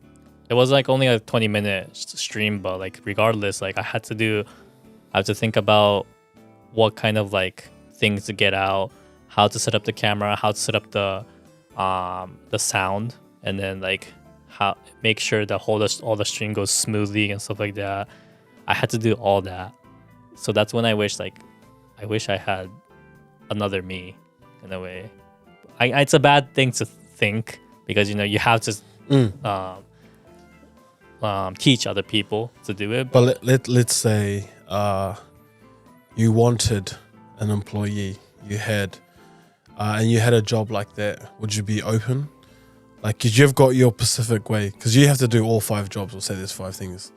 It was like only a 20-minute stream, but like regardless, like I have to think about what kind of like things to get out, how to set up the camera, how to set up the sound, and then like how make sure that all the stream goes smoothly and stuff like that. I had to do all that. So that's when I wish I had another me in a way. It's a bad thing to think, because you have to teach other people to do it. But let's say you wanted an employee, you had and you had a job like that. Would you be open? Like, because you've got your Pacific way, because you have to do all 5 jobs. We'll say there's 5 things,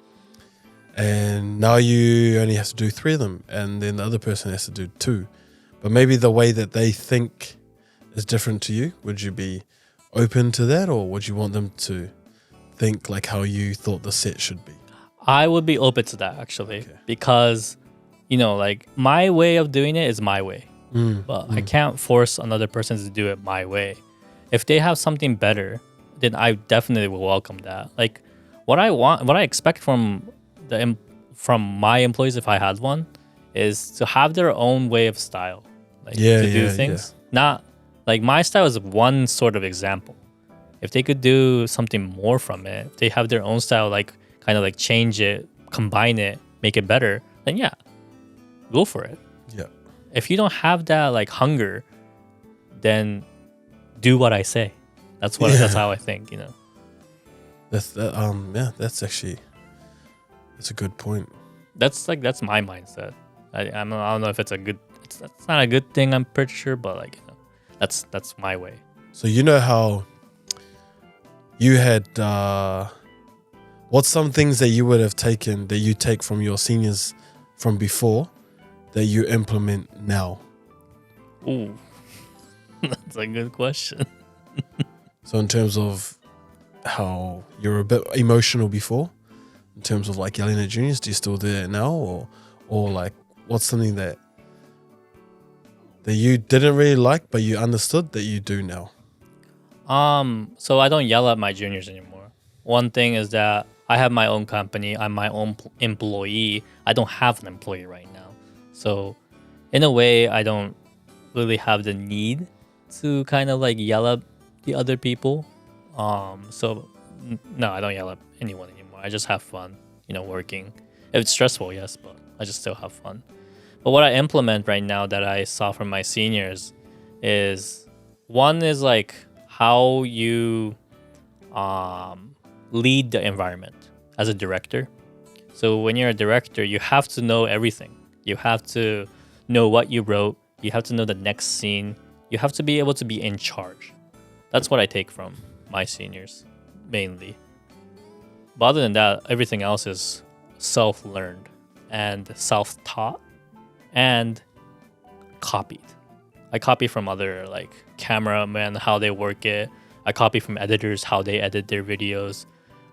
and now you only have to do 3 of them, and then the other person has to do 2. But maybe the way that they think is different to you. Would you be open to that, or would you want them to think like how you thought the set should be? I would be open to that, actually, because like my way of doing it is my way, but I can't force another person to do it my way. If they have something better, then I definitely will welcome that. Like what I expect from from my employees, if I had one, is to have their own way of style, like Yeah, to do yeah, things. Not like my style is one sort of example. If they could do something more from it, if they have their own style, like kind of like change it, combine it, make it better, then yeah, go for it. Yeah. If you don't have that like hunger, then do what I say. That's what. Yeah. That's how I think. You know. That's that's actually that's a good point. That's my mindset. I don't know if it's a good. It's not a good thing. I'm pretty sure, but like that's my way. So you know how you had what's some things that you would have taken that you take from your seniors from before that you implement now? Ooh, that's a good question. So in terms of how you're a bit emotional before, in terms of like yelling at juniors, do you still do it now, or like what's something that you didn't really like but you understood that you do now? So I don't yell at my juniors anymore. One thing is that I have my own company. I'm my own employee. I don't have an employee right now. So in a way, I don't really have the need to kind of like yell at the other people. No, I don't yell at anyone anymore. I just have fun, working. If it's stressful, yes, but I just still have fun. But what I implement right now that I saw from my seniors is one is like how you lead the environment as a director. So when you're a director, you have to know everything. You have to know what you wrote. You have to know the next scene. You have to be able to be in charge. That's what I take from my seniors, mainly. But other than that, everything else is self-learned and self-taught and copied. I copy from other like cameramen, how they work it. I copy from editors, how they edit their videos.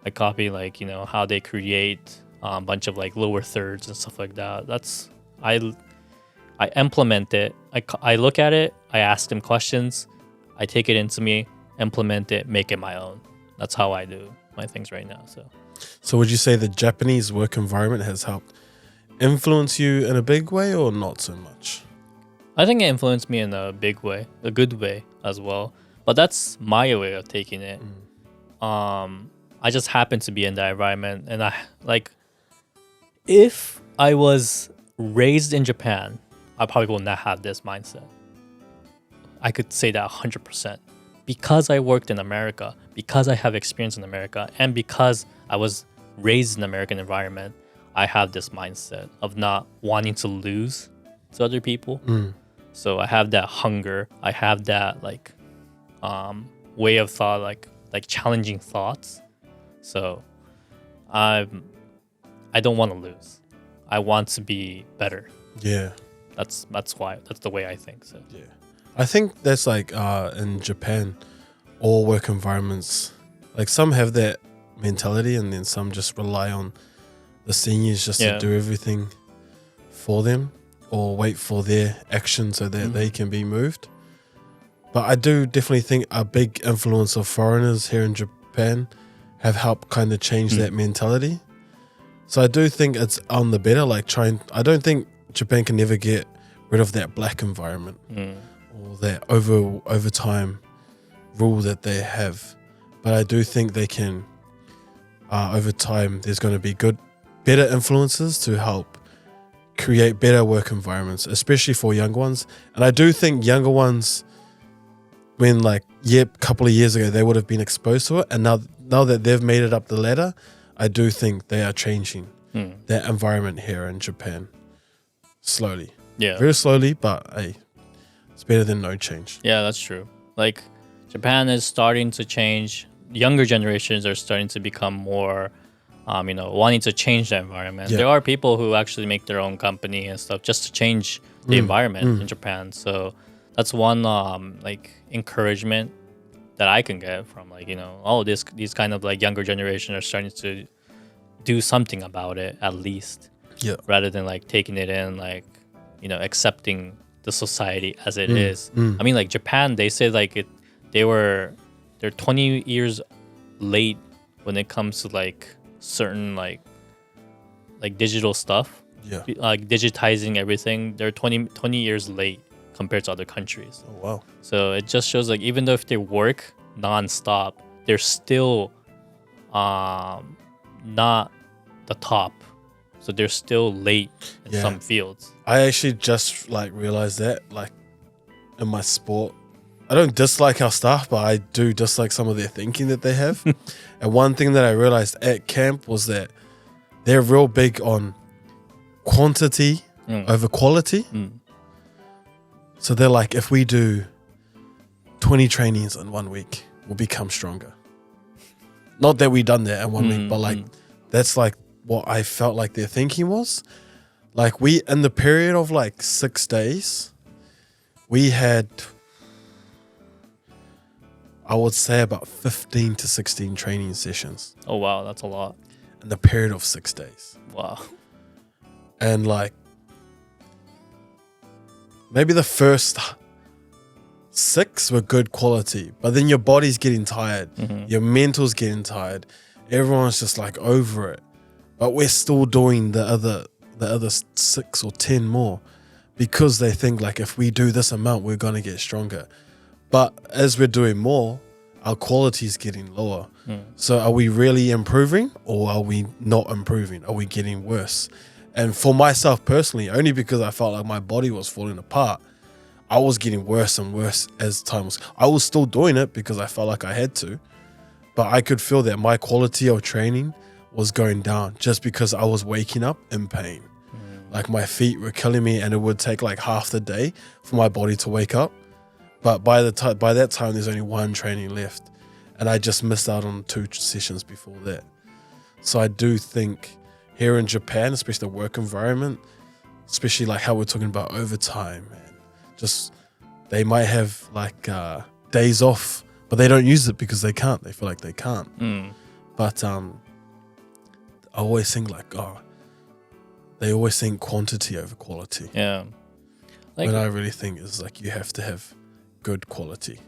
I copy like, how they create a bunch of like lower thirds and stuff like that. I implement it. I look at it. I ask them questions. I take it into me, implement it, make it my own. That's how I do my things right now. So would you say the Japanese work environment has helped influence you in a big way or not so much? I think it influenced me in a big way, a good way as well. But that's my way of taking it. I just happen to be in that environment, and if I was raised in Japan, I probably will not have this mindset. I could say that 100%. Because I worked in America, because I have experience in America, and because I was raised in an American environment, I have this mindset of not wanting to lose to other people. So I have that hunger. I have that way of thought, like challenging thoughts. So I don't want to lose. I want to be better. Yeah. That's the way I think. So yeah. I think that's like in Japan, all work environments, like some have that mentality and then some just rely on the seniors just to do everything for them or wait for their action so that they can be moved. But I do definitely think a big influence of foreigners here in Japan have helped kind of change that mentality. So I do think it's on the better, I don't think Japan can never get rid of that black environment or that over time rule that they have. But I do think they can, over time, there's going to be better influences to help create better work environments, especially for young ones. And I do think younger ones, when a couple of years ago, they would have been exposed to it. And now that they've made it up the ladder, I do think they are changing that environment here in Japan slowly. yeah, Very slowly, but hey, it's better than no change. yeah, that's true. Like Japan is starting to change. Younger generations are starting to become more, wanting to change the environment. Yeah. There are people who actually make their own company and stuff just to change the environment in Japan. So that's one encouragement that I can get from these kind of younger generation are starting to do something about it at least. Yeah. Rather than taking it in accepting the society as it is. I mean Japan, they say they're 20 years late when it comes to certain like digital stuff, Yeah. like digitizing everything, they're 20 years late compared to other countries. Oh wow. So it just shows like even though if they work nonstop, they're still not the top. So they're still late in Yeah. some fields. I actually just like realized that like in my sport, I don't dislike our staff, but I do dislike some of their thinking that they have. And one thing that I realized at camp was that they're real big on quantity over quality. So they're like, if we do 20 trainings in 1 week, we'll become stronger. Not that we done that in 1 week, but like that's like what I felt like their thinking was. Like we, in the period of like 6 days, we had, I would say about 15 to 16 training sessions Oh wow, that's a lot. in the period of 6 days. Wow. And like maybe the first 6 were good quality, but then your body's getting tired, your mental's getting tired, everyone's just like over it. But we're still doing the other 6 or 10 more because they think like if we do this amount, we're gonna get stronger. But as we're doing more, our quality is getting lower. So are we really improving or are we not improving? Are we getting worse? And for myself personally, only because I felt like my body was falling apart, I was getting worse and worse as time was. I was still doing it because I felt like I had to, but I could feel that my quality of training was going down just because I was waking up in pain. Like my feet were killing me and it would take like half the day for my body to wake up. But by that time, there's only 1 training left. And I just missed out on 2 sessions before that. So I do think here in Japan, especially the work environment, especially like how we're talking about overtime, and just they might have like days off, but they don't use it because they can't. They feel like they can't. But I always think like, they always think quantity over quality. Yeah. Like, When I really think it's like you have to have good quality.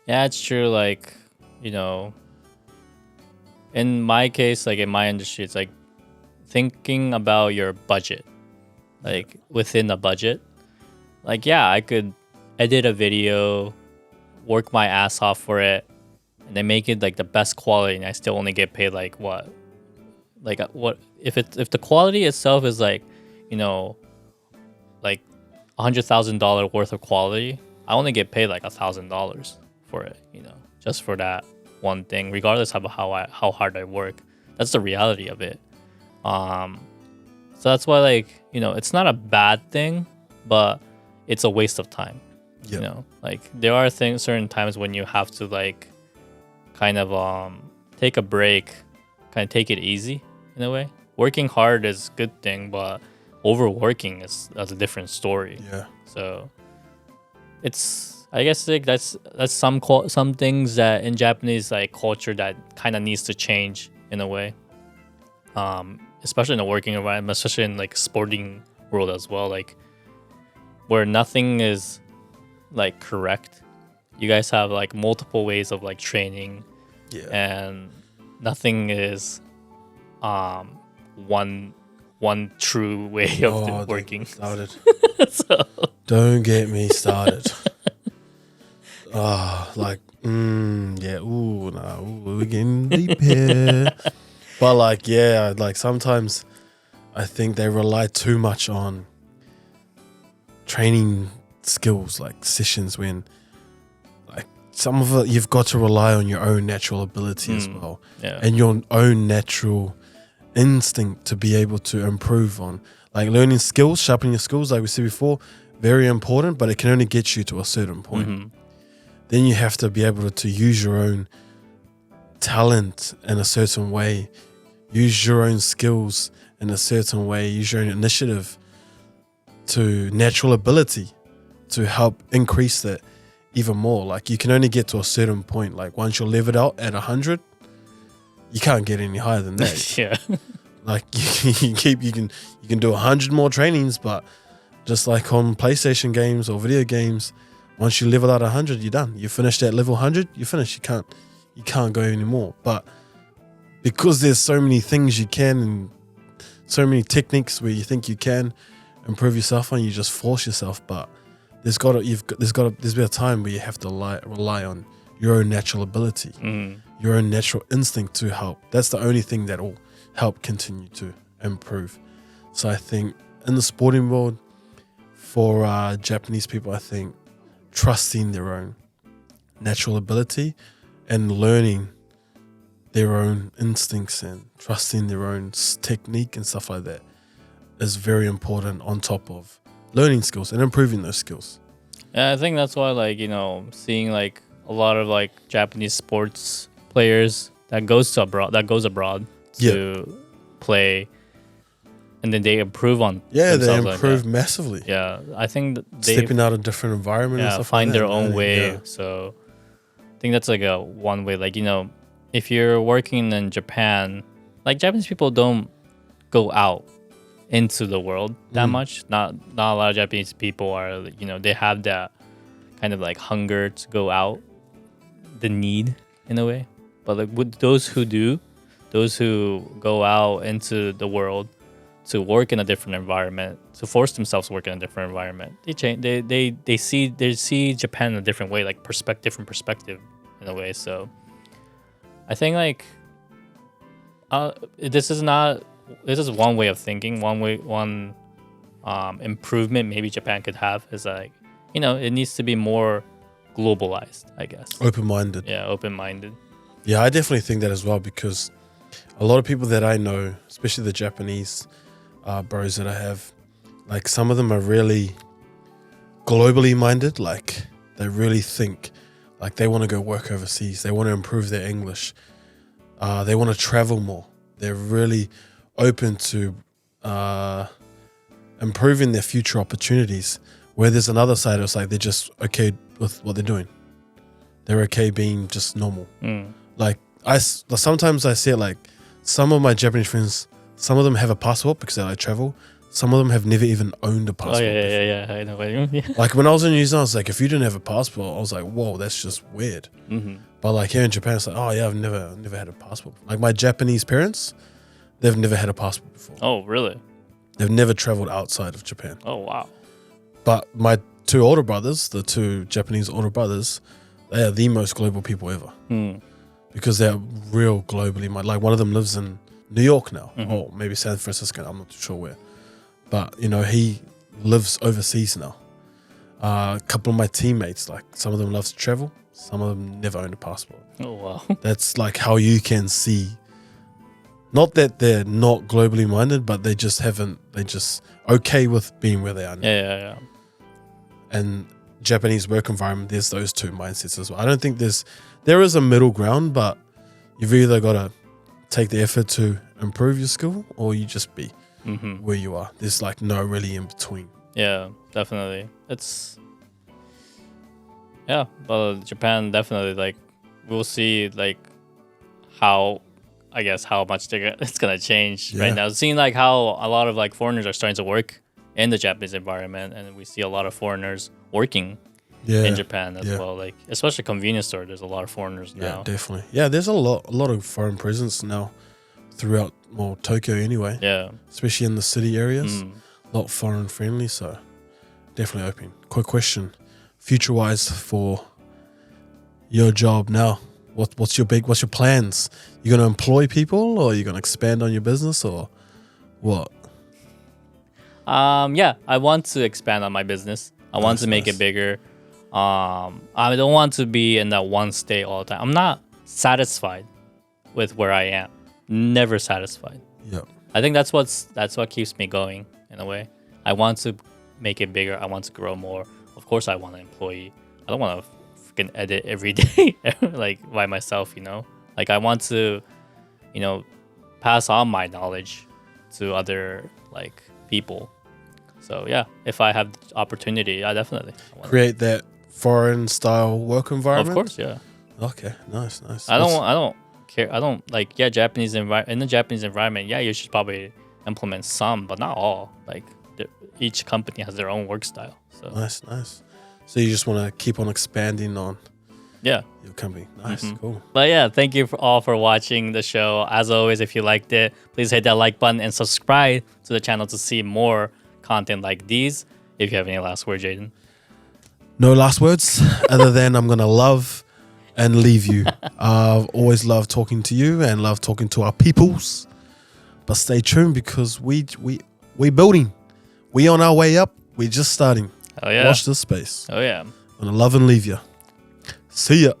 yeah, it's true. Like, you know, in my case, like in my industry, it's like thinking about your budget, like within a budget. Like, yeah, I could edit a video, work my ass off for it, and then make it like the best quality, and I still only get paid like what? Like what if the quality itself is like, you know, like $100,000 worth of quality, I only get paid like $1,000 for it, you know, just for that one thing, regardless of how hard I work. That's the reality of it. So that's why, like, you know, it's not a bad thing, but it's a waste of time. You know, like there are certain times when you have to like kind of take a break, kind of take it easy in a way. Working hard is a good thing, but overworking that's a different story. Yeah. So it's, I guess, like that's some things that in Japanese like culture that kind of needs to change in a way. Especially in the working environment, especially in like sporting world as well, like where nothing is like correct. You guys have like multiple ways of like training, and nothing is one true way of working. So. Don't get me started. Like, yeah, we're getting deep here. But like, yeah, like sometimes I think they rely too much on training skills, like sessions, when like some of it you've got to rely on your own natural ability as well, and your own natural instinct to be able to improve on. Like learning skills, sharpening your skills, like we said before, very important, but it can only get you to a certain point. Then you have to be able to use your own talent in a certain way, use your own skills in a certain way, use your own initiative to natural ability to help increase that even more. Like you can only get to a certain point. Like once you're leveled out at 100, you can't get any higher than that. Yeah. Like you can do 100 more trainings, but just like on PlayStation games or video games, once you level out 100, you're done. You finish that level 100, you finish. You can't go anymore. But because there's so many things you can and so many techniques where you think you can improve yourself on, you just force yourself. But there's been a time where you have to rely on your own natural ability, your own natural instinct to help. That's the only thing that will help continue to improve. So I think in the sporting world, for Japanese people, I think trusting their own natural ability and learning their own instincts and trusting their own technique and stuff like that is very important, on top of learning skills and improving those skills. Yeah, I think that's why, like, seeing like a lot of like Japanese sports players that goes abroad to play, and then they improve on they themselves improve like that. massively. Yeah, I think they Stepping out of a different environment and stuff find like that. their own way. Yeah. So I think that's like a one way. Like, if you're working in Japan, like Japanese people don't go out into the world that much. Not a lot of Japanese people are, they have that kind of like hunger to go out, the need in a way. But like with those who go out into the world to work in a different environment, to force themselves to work in a different environment, they change. They see Japan in a different way, like different perspective in a way. So I think like this is one way of thinking. One improvement maybe Japan could have is like, it needs to be more globalized, I guess. Open-minded. Yeah, open-minded. Yeah, I definitely think that as well, because a lot of people that I know, especially the Japanese bros that I have, like some of them are really globally minded. Like they really think, like they want to go work overseas. They want to improve their English. They want to travel more. They're really open to improving their future opportunities. Where there's another side, it's like they're just okay with what they're doing. They're okay being just normal. Like sometimes I see it like some of my Japanese friends, some of them have a passport because they like travel. Some of them have never even owned a passport. Oh yeah. I know what you mean. Yeah. Like when I was in New Zealand, I was like, if you didn't have a passport, I was like, whoa, that's just weird. But like here in Japan, it's like, oh yeah, I've never had a passport. Like my Japanese parents, they've never had a passport before. Oh really? They've never traveled outside of Japan. Oh wow. But my two older brothers, the two Japanese older brothers, they are the most global people ever. Because they're real globally minded. Like one of them lives in New York now, or maybe San Francisco, I'm not too sure where. But, he lives overseas now. A couple of my teammates, like some of them love to travel, some of them never owned a passport. Oh wow. That's like how you can see, not that they're not globally minded, but they're just okay with being where they are now. Yeah. And Japanese work environment, there's those two mindsets as well. I don't think there is a middle ground, but you've either got to take the effort to improve your skill, or you just be where you are. There's like no really in between. Yeah, definitely. But Japan definitely, like, we'll see like how much it's gonna change right now. Seeing like how a lot of like foreigners are starting to work in the Japanese environment, and we see a lot of foreigners working in Japan as well. Like especially convenience store, there's a lot of foreigners now. Yeah, definitely. Yeah, there's a lot of foreign presence now throughout Tokyo anyway. Yeah, especially in the city areas, a lot foreign friendly. So definitely open. Quick question, future wise for your job now. What's your plans? You gonna employ people, or you gonna expand on your business, or what? I want to expand on my business. I want to make it bigger. I don't want to be in that one state all the time. I'm not satisfied with where I am. Never satisfied. Yeah. I think that's what keeps me going in a way. I want to make it bigger. I want to grow more. Of course, I want an employee. I don't want to freaking edit every day like by myself. Like I want to, pass on my knowledge to other like people. So yeah, if I have the opportunity, I definitely create that foreign style work environment. Of course, yeah. Okay, nice. I don't care. I don't like in the Japanese environment. Yeah, you should probably implement some, but not all. Like each company has their own work style. So nice. So you just want to keep on expanding on Yeah. your company. Nice, cool. But yeah, thank you all for watching the show. As always, if you liked it, please hit that like button and subscribe to the channel to see more content like these. If you have any last word, Jayden. No last words other than I'm gonna love and leave you. I've always loved talking to you and love talking to our peoples. But stay tuned because we building. We on our way up. We're just starting. Oh yeah. Watch this space. Oh yeah. I'm gonna love and leave you. See ya.